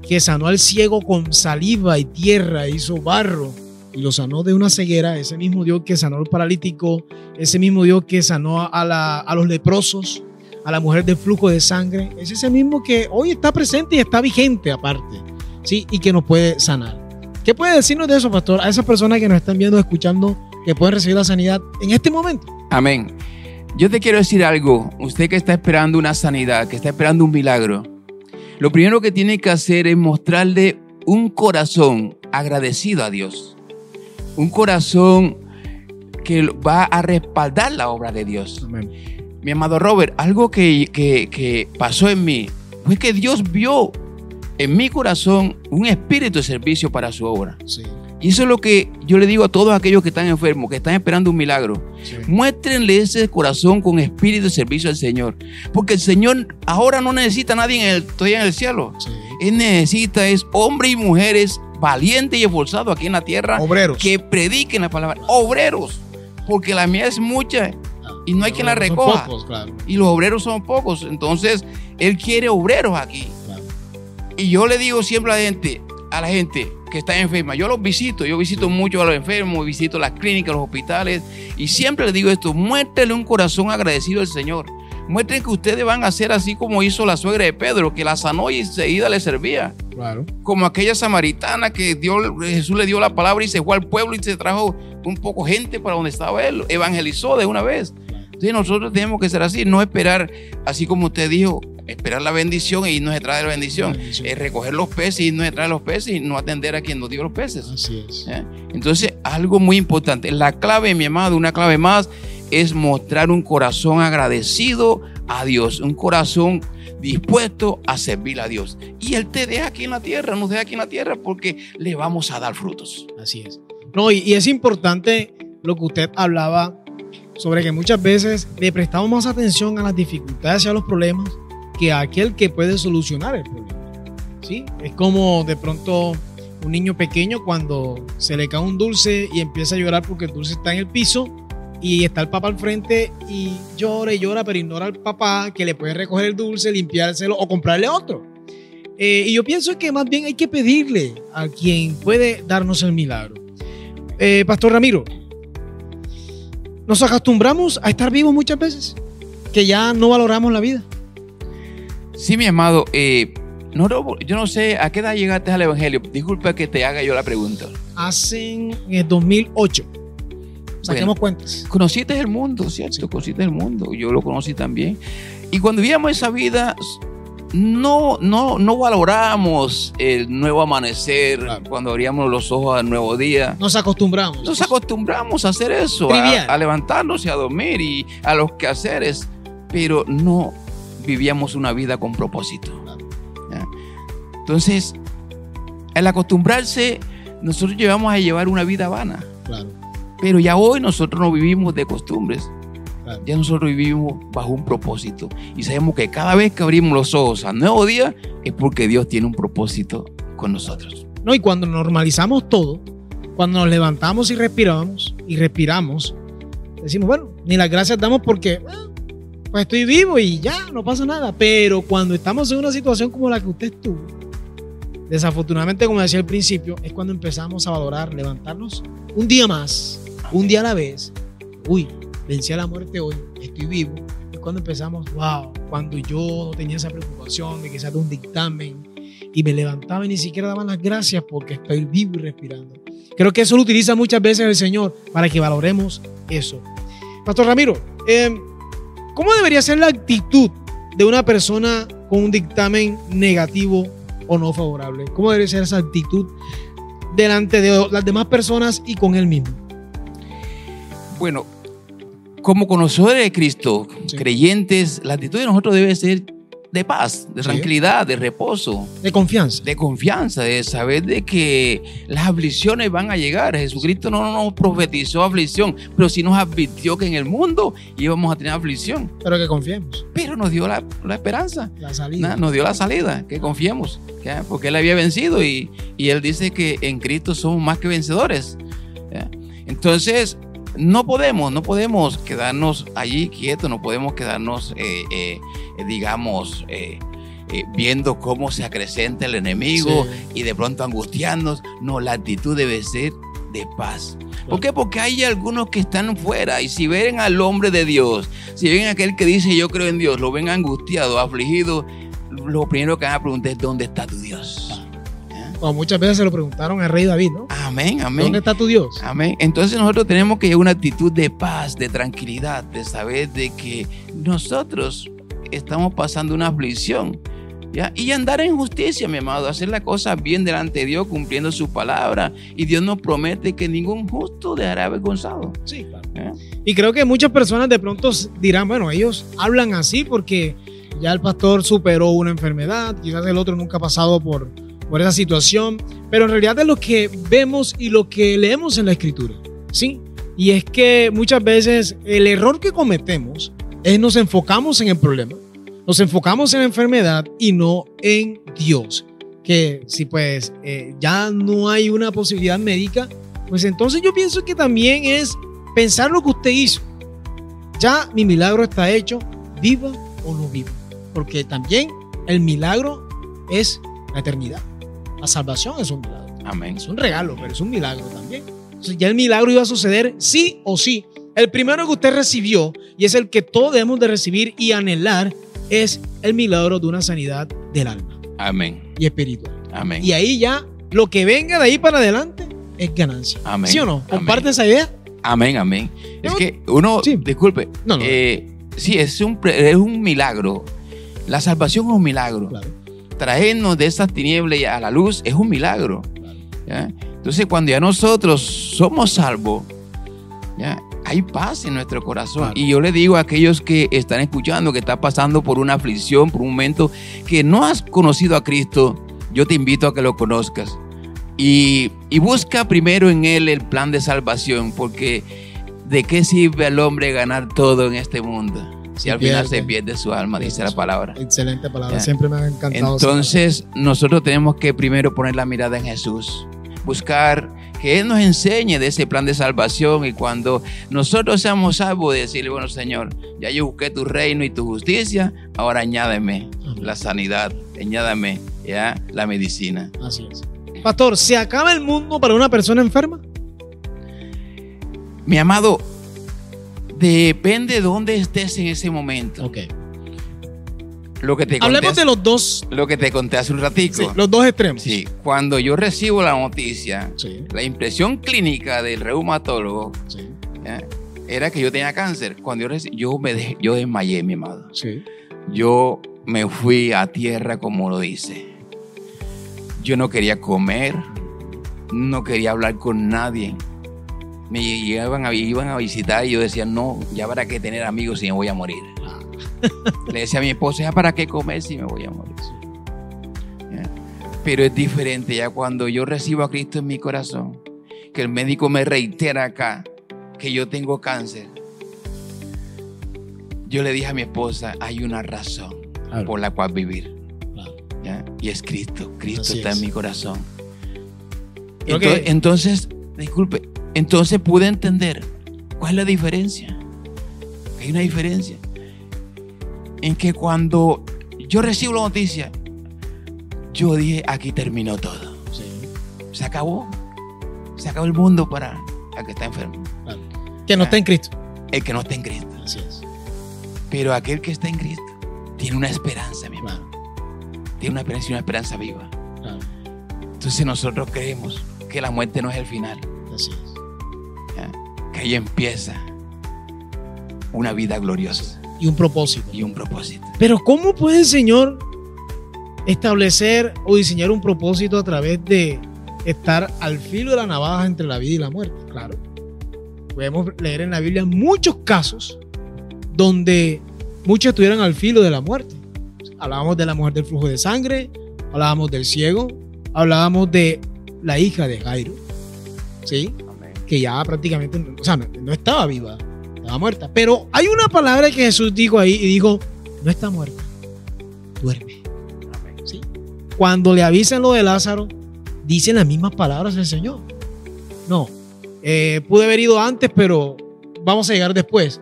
que sanó al ciego con saliva y tierra, hizo barro y lo sanó de una ceguera, ese mismo Dios que sanó al paralítico, ese mismo Dios que sanó a los leprosos, a la mujer del flujo de sangre, es ese mismo que hoy está presente y está vigente aparte, ¿sí? Y que nos puede sanar. ¿Qué puede decirnos de eso, pastor? A esas personas que nos están viendo, escuchando, que pueden recibir la sanidad en este momento. Amén. Yo te quiero decir algo. Usted que está esperando una sanidad, que está esperando un milagro, lo primero que tiene que hacer es mostrarle un corazón agradecido a Dios. Un corazón que va a respaldar la obra de Dios. Amén. Mi amado Robert, algo que pasó en mí fue que Dios vio en mi corazón un espíritu de servicio para su obra. Sí. Y eso es lo que yo le digo a todos aquellos que están enfermos, que están esperando un milagro. Sí. Muéstrenle ese corazón con espíritu de servicio al Señor. Porque el Señor ahora no necesita a nadie todavía en el cielo. Sí. Él necesita hombres y mujeres valientes y esforzados aquí en la tierra. Obreros. Que prediquen la palabra. Obreros. Porque la mía es mucha y no hay quien la recoja. Son pocos, claro. Y los obreros son pocos. Entonces, Él quiere obreros aquí. Claro. Y yo le digo siempre a la gente que está enferma, yo los visito, mucho a los enfermos, visito las clínicas, los hospitales, y siempre les digo esto: muéstrenle un corazón agradecido al Señor. Muestren que ustedes van a hacer así como hizo la suegra de Pedro, que la sanó y enseguida le servía. Claro. Como aquella samaritana que Jesús le dio la palabra y se fue al pueblo y se trajo un poco gente para donde estaba él, evangelizó de una vez. Entonces nosotros tenemos que ser así, no esperar, así como usted dijo, esperar la bendición y irnos detrás de la bendición. Recoger los peces y irnos detrás de los peces y no atender a quien nos dio los peces. Así es. Entonces, algo muy importante. La clave, mi amado, una clave más, es mostrar un corazón agradecido a Dios, un corazón dispuesto a servir a Dios. Y Él te deja aquí en la tierra, nos deja aquí en la tierra porque le vamos a dar frutos. Así es. No, y es importante lo que usted hablaba sobre que muchas veces le prestamos más atención a las dificultades y a los problemas que a aquel que puede solucionar el problema. ¿Sí? Es como de pronto un niño pequeño cuando se le cae un dulce y empieza a llorar porque el dulce está en el piso y está el papá al frente y llora, pero ignora al papá que le puede recoger el dulce, limpiárselo o comprarle otro. Y yo pienso que más bien hay que pedirle a quien puede darnos el milagro. Pastor Ramiro, nos acostumbramos a estar vivos muchas veces, que ya no valoramos la vida. Sí, mi amado, yo no sé a qué edad llegaste al Evangelio. Disculpa que te haga yo la pregunta. En el 2008. Saquemos cuentas. Conociste el mundo, ¿cierto? Sí. Conociste el mundo. Yo lo conocí también. Y cuando vivíamos esa vida, no valoramos el nuevo amanecer, claro. Cuando abríamos los ojos al nuevo día. Nos acostumbramos. Nos acostumbramos a hacer eso, a levantarnos y a dormir y a los quehaceres, pero no vivíamos una vida con propósito. Claro. Entonces, al acostumbrarse, nosotros llevamos a llevar una vida vana. Claro. Pero ya hoy nosotros no vivimos de costumbres. Claro. Ya nosotros vivimos bajo un propósito. Y sabemos que cada vez que abrimos los ojos al nuevo día es porque Dios tiene un propósito con nosotros. No, y cuando normalizamos todo, cuando nos levantamos y respiramos, decimos, bueno, ni las gracias damos porque pues estoy vivo y ya, no pasa nada. Pero cuando estamos en una situación como la que usted estuvo, desafortunadamente, como decía al principio, es cuando empezamos a valorar, levantarnos un día más, un día a la vez. Uy, vencí a la muerte hoy, estoy vivo. Es cuando empezamos, wow, cuando yo no tenía esa preocupación de que sea de un dictamen y me levantaba y ni siquiera daban las gracias porque estoy vivo y respirando. Creo que eso lo utiliza muchas veces el Señor para que valoremos eso. Pastor Ramiro, ¿cómo debería ser la actitud de una persona con un dictamen negativo o no favorable? ¿Cómo debería ser esa actitud delante de las demás personas y con él mismo? Bueno, como conocedores de Cristo, sí, creyentes, la actitud de nosotros debe ser de paz, de tranquilidad, de reposo. De confianza. De confianza, de saber de que las aflicciones van a llegar. Jesucristo no nos profetizó aflicción, pero sí nos advirtió que en el mundo íbamos a tener aflicción. Pero que confiemos. Pero nos dio la esperanza. La salida. Nos dio la salida, que confiemos. Porque Él había vencido y Él dice que en Cristo somos más que vencedores. Entonces, no podemos quedarnos allí quietos, no podemos quedarnos, viendo cómo se acrecenta el enemigo, sí, y de pronto angustiarnos. No, la actitud debe ser de paz. ¿Por qué? Porque hay algunos que están fuera y si ven al hombre de Dios, si ven a aquel que dice yo creo en Dios, lo ven angustiado, afligido, lo primero que van a preguntar es ¿dónde está tu Dios? Bueno, muchas veces se lo preguntaron al rey David, ¿no? Amén, amén. ¿Dónde está tu Dios? Amén. Entonces nosotros tenemos que llevar una actitud de paz, de tranquilidad, de saber de que nosotros estamos pasando una aflicción, ¿ya? Y andar en justicia, mi amado, hacer las cosas bien delante de Dios, cumpliendo su palabra. Y Dios nos promete que ningún justo dejará avergonzado. Sí, claro. Y creo que muchas personas de pronto dirán, bueno, ellos hablan así porque ya el pastor superó una enfermedad, quizás el otro nunca ha pasado por por esa situación, pero en realidad es lo que vemos y lo que leemos en la Escritura, ¿sí? Y es que muchas veces el error que cometemos es nos enfocamos en el problema, nos enfocamos en la enfermedad y no en Dios. Que si pues ya no hay una posibilidad médica, pues entonces yo pienso que también es pensar lo que usted hizo. Ya mi milagro está hecho, viva o no viva. Porque también el milagro es la eternidad. La salvación es un milagro. Amén. Es un regalo, pero es un milagro también. Entonces ya el milagro iba a suceder sí o sí. El primero que usted recibió, y es el que todos debemos de recibir y anhelar, es el milagro de una sanidad del alma. Amén. Y espiritual. Amén. Y ahí ya lo que venga de ahí para adelante es ganancia. Amén. ¿Sí o no? Amén. ¿Comparte esa idea? Amén, amén. Es que uno, Sí. disculpe, No, no. sí, es un milagro. La salvación es un milagro. Claro. Traernos de esas tinieblas a la luz es un milagro. Claro. ¿Ya? Entonces, cuando ya nosotros somos salvos, ¿ya? Hay paz en nuestro corazón. Claro. Y yo le digo a aquellos que están escuchando, que están pasando por una aflicción, por un momento que no has conocido a Cristo, yo te invito a que lo conozcas. Y busca primero en Él el plan de salvación, porque ¿de qué sirve al hombre ganar todo en este mundo si al final se pierde su alma? Dice la palabra. Excelente palabra, Ya. siempre me ha encantado. Entonces nosotros tenemos que primero poner la mirada en Jesús, buscar que Él nos enseñe de ese plan de salvación, y cuando nosotros seamos salvos, decirle: bueno, Señor, ya yo busqué tu reino y tu justicia, ahora añádeme la sanidad, añádame ya la medicina. Así es. Pastor, ¿se acaba el mundo para una persona enferma? Mi amado, depende de dónde estés en ese momento. Ok. Lo que te conté, Hablemos de los dos, lo que te conté hace un ratico. sí, los dos extremos. Sí, cuando yo recibo la noticia, Sí. la impresión clínica del reumatólogo, Sí. ¿ya?, era que yo tenía cáncer. Cuando yo desmayé, mi amado. Sí. Yo me fui a tierra, como lo dice. Yo no quería comer, no quería hablar con nadie. Me iban a visitar y yo decía: no, ya para qué tener amigos si me voy a morir. Le decía a mi esposa: ya para qué comer si me voy a morir. ¿Ya? Pero es diferente ya cuando yo recibo a Cristo en mi corazón, que el médico me reitera acá que yo tengo cáncer. Yo le dije a mi esposa: hay una razón por la cual vivir. ¿Ya? Y es Cristo. Cristo Así está es. en mi corazón. Okay. Entonces, disculpe, entonces pude entender cuál es la diferencia. Hay una diferencia en que cuando yo recibo la noticia, yo dije: aquí terminó todo. Sí. Se acabó el mundo para el que está enfermo, Claro. Que no está en Cristo. el que no está en Cristo. Así es. Pero aquel que está en Cristo tiene una esperanza, mi hermano. Claro. Tiene una esperanza y una esperanza viva. Claro. Entonces nosotros creemos que la muerte no es el final, Así es. ¿ya? Que ahí empieza una vida gloriosa Y un propósito. y un propósito. Pero ¿cómo puede el Señor establecer o diseñar un propósito a través de estar al filo de la navaja entre la vida y la muerte? Claro. Podemos leer en la Biblia muchos casos donde muchos estuvieron al filo de la muerte. Hablábamos de la mujer del flujo de sangre, hablábamos del ciego, hablábamos de la hija de Jairo, ¿sí? Amén. Que ya prácticamente, o sea, no estaba viva, estaba muerta. Pero hay una palabra que Jesús dijo ahí y dijo: no está muerta, duerme. Amén. ¿Sí? Cuando le avisan lo de Lázaro, dicen las mismas palabras del Señor. No, pude haber ido antes, pero vamos a llegar después.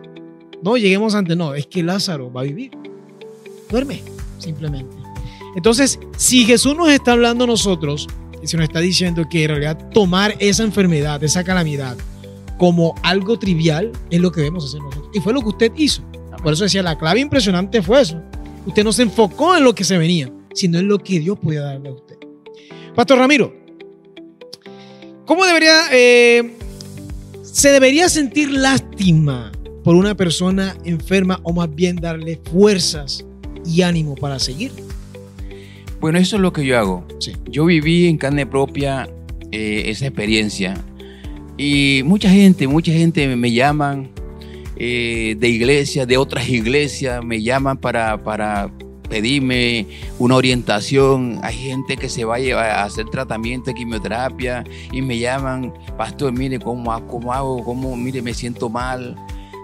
No, lleguemos antes. No, es que Lázaro va a vivir. Duerme, simplemente. Entonces, si Jesús nos está hablando a nosotros y se nos está diciendo que en realidad tomar esa enfermedad, esa calamidad, como algo trivial, es lo que debemos hacer nosotros. Y fue lo que usted hizo. Por eso decía, la clave impresionante fue eso. Usted no se enfocó en lo que se venía, sino en lo que Dios podía darle a usted. Pastor Ramiro, ¿cómo se debería sentir lástima por una persona enferma, o más bien darle fuerzas y ánimo para seguir? Bueno, eso es lo que yo hago. Sí. Yo viví en carne propia esa experiencia. Y mucha gente me llaman de iglesias, de otras iglesias, me llaman para pedirme una orientación. Hay gente que se va a hacer tratamiento de quimioterapia y me llaman, pastor, mire, ¿cómo hago? Mire, me siento mal.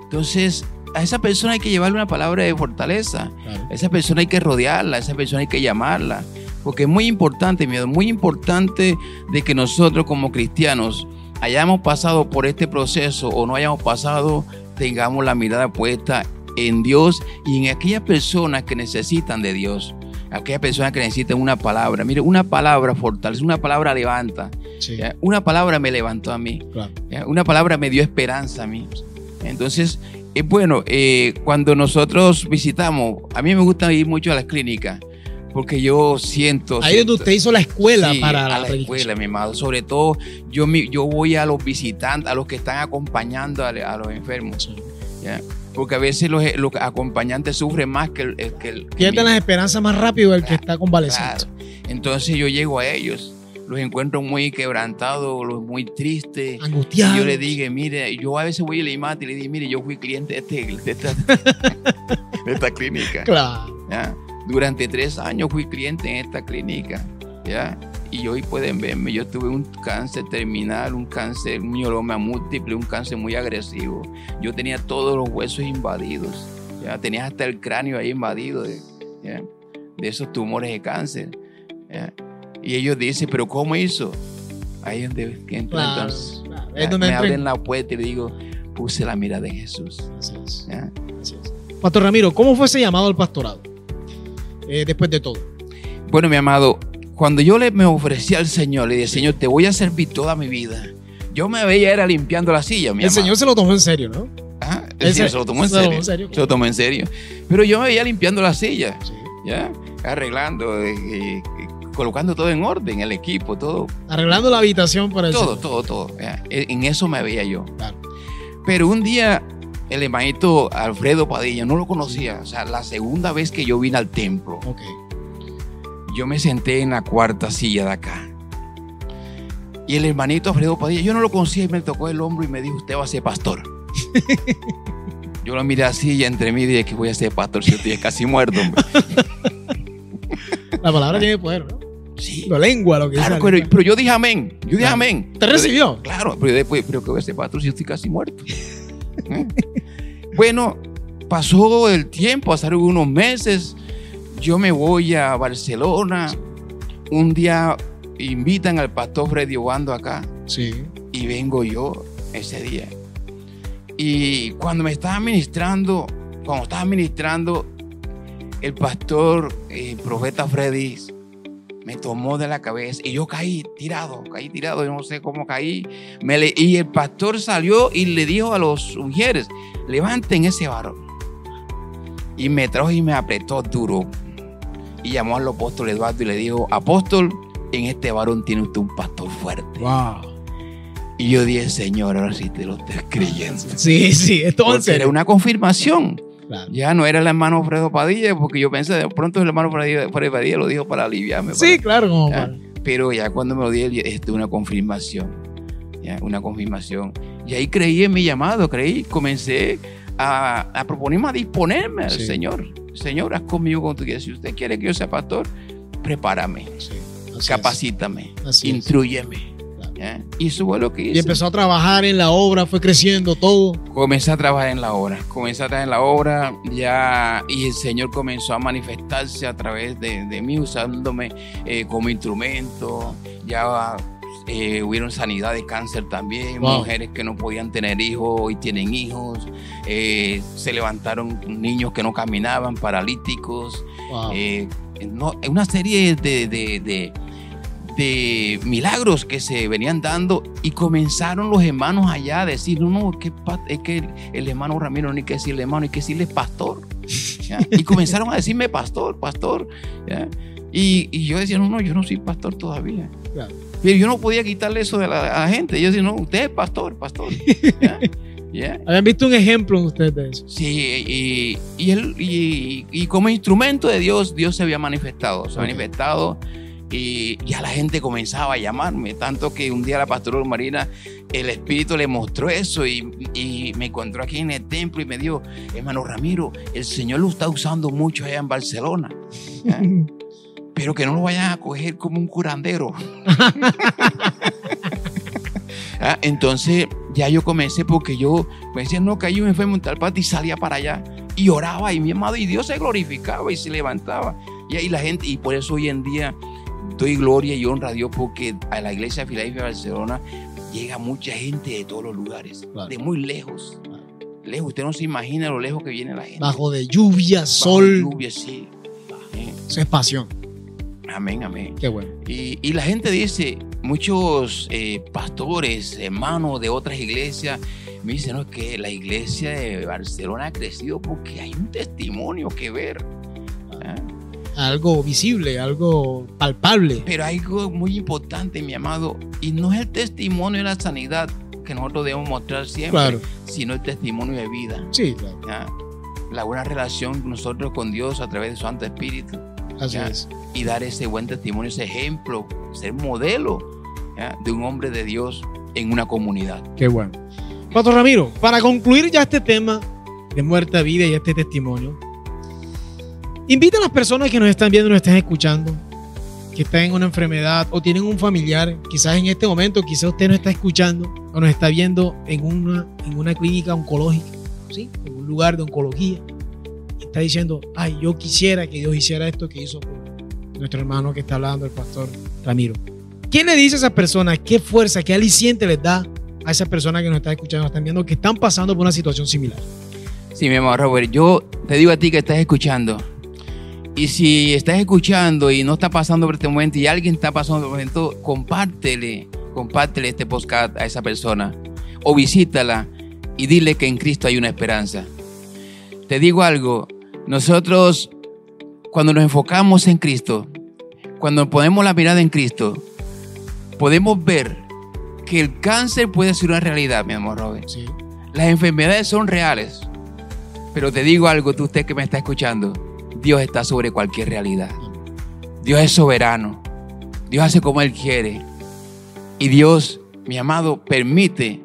Entonces, a esa persona hay que llevarle una palabra de fortaleza. Claro. A esa persona hay que rodearla, a esa persona hay que llamarla. Porque es muy importante, muy importante de que nosotros como cristianos hayamos pasado por este proceso o no hayamos pasado, tengamos la mirada puesta en Dios y en aquellas personas que necesitan de Dios. Aquellas personas que necesitan una palabra. Mire, una palabra fortalece, una palabra levanta. Sí. Una palabra me levantó a mí. Claro. Una palabra me dio esperanza a mí. Entonces, bueno, cuando nosotros visitamos, a mí me gusta ir mucho a las clínicas, porque yo siento... Ahí es donde usted hizo la escuela, sí, para la escuela, mi amado. Sobre todo, yo voy a los visitantes, a los que están acompañando a los enfermos. Sí. ¿Ya? Porque a veces los acompañantes sufren más que el pierden las esperanzas más rápido el que está convaleciente. Claro. Entonces yo llego a ellos, los encuentro muy quebrantados, muy tristes, angustiados. Y yo les digo, mire, yo a veces voy a la IMAT y le digo, mire, yo fui cliente de esta clínica. Claro. ¿Ya? Durante 3 años fui cliente en esta clínica, ¿ya? Y hoy pueden verme, yo tuve un cáncer terminal, un mieloma múltiple, un cáncer muy agresivo. Yo tenía todos los huesos invadidos, ¿ya? Tenía hasta el cráneo ahí invadido de esos tumores de cáncer, ¿ya? Y ellos dicen, ¿pero cómo hizo? Ahí es donde entra, claro, entonces, claro. Es donde me abren la puerta y le digo, puse la mirada en Jesús. Así es. Así es. Pastor Ramiro, ¿cómo fue ese llamado al pastorado? Después de todo. Bueno, mi amado, cuando yo me ofrecí al Señor, le dije, Señor, te voy a servir toda mi vida. Yo me veía era limpiando la silla, mi amado. Señor se lo tomó en serio, ¿no? El Señor se lo tomó en serio. Se lo tomó en serio. Pero yo me veía limpiando la silla, sí. ¿Ya? Arreglando, colocando todo en orden, el equipo, todo. Arreglando la habitación para eso. Todo. ¿Ya? En eso me veía yo. Claro. Pero un día, el hermanito Alfredo Padilla, no lo conocía. O sea, la segunda vez que yo vine al templo. Okay. Yo me senté en la 4ª silla de acá. Y el hermanito Alfredo Padilla, yo no lo conocía y me tocó el hombro y me dijo, usted va a ser pastor. Yo lo miré así y entre mí dije que voy a ser pastor si yo estoy casi muerto. La palabra tiene poder, ¿no? Sí. La lengua, lo que claro, dice. Pero yo dije amén. Yo dije amén. ¿Te recibió? Claro, pero después, pero que voy a ser pastor si yo estoy casi muerto. Bueno, pasó el tiempo, pasaron unos meses. Yo me voy a Barcelona. Un día invitan al pastor Freddy Obando acá. Sí. Y vengo yo ese día. Y cuando estaba ministrando, el pastor, el profeta Freddy, me tomó de la cabeza y yo caí tirado, yo no sé cómo caí. Y el pastor salió y le dijo a los mujeres, levanten ese varón. Y me trajo y me apretó duro. Y llamó al apóstol Eduardo y le dijo, apóstol, en este varón tiene usted un pastor fuerte. Wow. Y yo dije, Señor, ahora sí te lo estoy creyendo. Sí, entonces. Era una confirmación. Claro. Ya no era el hermano Alfredo Padilla, porque yo pensé, de pronto el hermano Freddy Padilla lo dijo para aliviarme. Sí, claro. Como pero ya cuando me lo dije, esto es una confirmación. ¿Ya? Una confirmación. Y ahí creí en mi llamado, comencé a proponerme, a disponerme al Señor. Señor, haz conmigo como tú quieras. Si usted quiere que yo sea pastor, prepárame, capacítame, instrúyeme. ¿Ya? Y eso fue lo que hice. Y empezó a trabajar en la obra, fue creciendo todo. Comencé a trabajar en la obra, ya, y el Señor comenzó a manifestarse a través de mí, usándome como instrumento. Ya hubieron sanidad de cáncer también, mujeres que no podían tener hijos hoy tienen hijos, se levantaron niños que no caminaban, paralíticos, una serie de milagros que se venían dando, y comenzaron los hermanos allá a decir, es que el hermano Ramiro no hay que decirle hermano, hay que decirle pastor. ¿Ya? Y comenzaron a decirme pastor. ¿Ya? Y yo decía, no, yo no soy pastor todavía. Claro. Pero yo no podía quitarle eso a la gente. Yo decía, no, usted es pastor. ¿Ya? ¿Ya? ¿Habían visto un ejemplo en ustedes de eso? Sí, y como instrumento de Dios se había manifestado. Y ya la gente comenzaba a llamarme, tanto que un día la pastora Marina el Espíritu le mostró eso y me encontró aquí en el templo y me dijo, hermano Ramiro, el Señor lo está usando mucho allá en Barcelona, pero que no lo vayan a coger como un curandero. Entonces ya yo comencé, porque yo me decía, no, que hay un enfermo en tal parte, y salía para allá y oraba, y mi amado, y Dios se glorificaba y se levantaba, y ahí la gente, y por eso hoy en día doy gloria y honra a Dios, porque a la iglesia de Filadelfia Barcelona llega mucha gente de todos los lugares, claro, de muy lejos, lejos. Usted no se imagina lo lejos que viene la gente. Bajo de lluvia, sol. De lluvia, sí. Eso es pasión. Amén, amén. Qué bueno. Y la gente dice, muchos pastores, hermanos de otras iglesias, me dicen, no, es que la iglesia de Barcelona ha crecido porque hay un testimonio que ver. Algo visible, algo palpable. Pero hay algo muy importante, mi amado, y no es el testimonio de la sanidad que nosotros debemos mostrar siempre, claro, sino el testimonio de vida. Sí, claro. La buena relación nosotros con Dios a través de su Santo Espíritu. Así es. Y dar ese buen testimonio, ese ejemplo, ser modelo de un hombre de Dios en una comunidad. Qué bueno. Pastor Ramiro, para concluir ya este tema de muerte a vida y este testimonio, invita a las personas que nos están viendo, nos están escuchando, que están en una enfermedad o tienen un familiar, quizás en este momento, quizás usted nos está escuchando o nos está viendo en una clínica oncológica, ¿sí? En un lugar de oncología, y está diciendo, ay, yo quisiera que Dios hiciera esto que hizo con nuestro hermano que está hablando, el pastor Ramiro. ¿Qué le dice a esas personas? ¿Qué fuerza, qué aliciente les da a esas personas que nos están escuchando, nos están viendo, que están pasando por una situación similar? Sí, mi amor Robert, yo te digo a ti que estás escuchando, y si estás escuchando y no está pasando por este momento y alguien está pasando por este momento, compártele este podcast a esa persona o visítala y dile que en Cristo hay una esperanza. Te digo algo, nosotros cuando nos enfocamos en Cristo, cuando ponemos la mirada en Cristo, podemos ver que el cáncer puede ser una realidad, mi amor Robert. Sí. Las enfermedades son reales, pero te digo algo, usted que me está escuchando, Dios está sobre cualquier realidad. Dios es soberano. Dios hace como Él quiere. Y Dios, mi amado, permite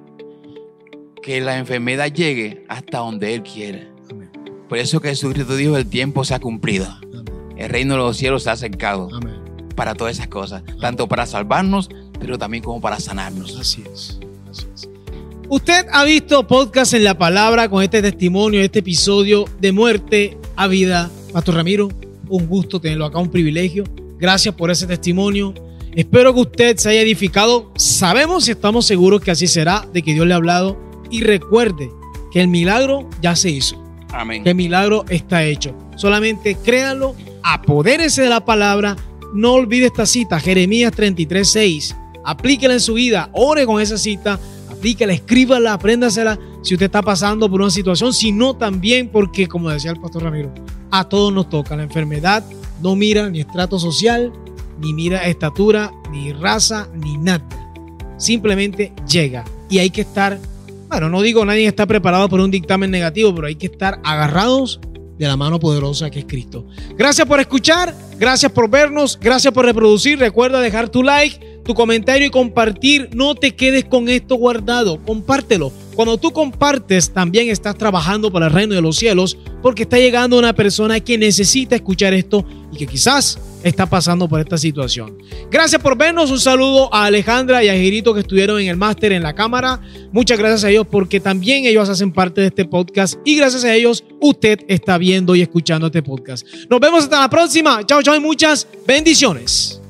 que la enfermedad llegue hasta donde Él quiere. Amén. Por eso que Jesucristo dijo, el tiempo se ha cumplido. Amén. El reino de los cielos se ha acercado. Amén. Para todas esas cosas. Amén. Tanto para salvarnos, pero también como para sanarnos. Así es. Así es. Usted ha visto podcast en la palabra con este testimonio, este episodio de muerte a vida. Pastor Ramiro, un gusto tenerlo acá, un privilegio. Gracias por ese testimonio. Espero que usted se haya edificado. Sabemos y estamos seguros que así será, de que Dios le ha hablado. Y recuerde que el milagro ya se hizo. Amén. Que el milagro está hecho. Solamente créanlo, apodérese de la palabra. No olvide esta cita, Jeremías 33:6. Aplíquela en su vida, ore con esa cita. Aplíquela, escríbala, apréndasela si usted está pasando por una situación, sino también porque, como decía el pastor Ramiro, a todos nos toca. La enfermedad no mira ni estrato social, ni mira estatura, ni raza, ni nada. Simplemente llega y hay que estar, bueno, no digo nadie está preparado por un dictamen negativo, pero hay que estar agarrados de la mano poderosa que es Cristo. Gracias por escuchar, gracias por vernos, gracias por reproducir. Recuerda dejar tu like, tu comentario y compartir. No te quedes con esto guardado, compártelo. Cuando tú compartes, también estás trabajando para el reino de los cielos, porque está llegando una persona que necesita escuchar esto y que quizás está pasando por esta situación. Gracias por vernos. Un saludo a Alejandra y a Girito, que estuvieron en el máster en la cámara. Muchas gracias a ellos, porque también ellos hacen parte de este podcast y gracias a ellos usted está viendo y escuchando este podcast. Nos vemos hasta la próxima. Chao, chao y muchas bendiciones.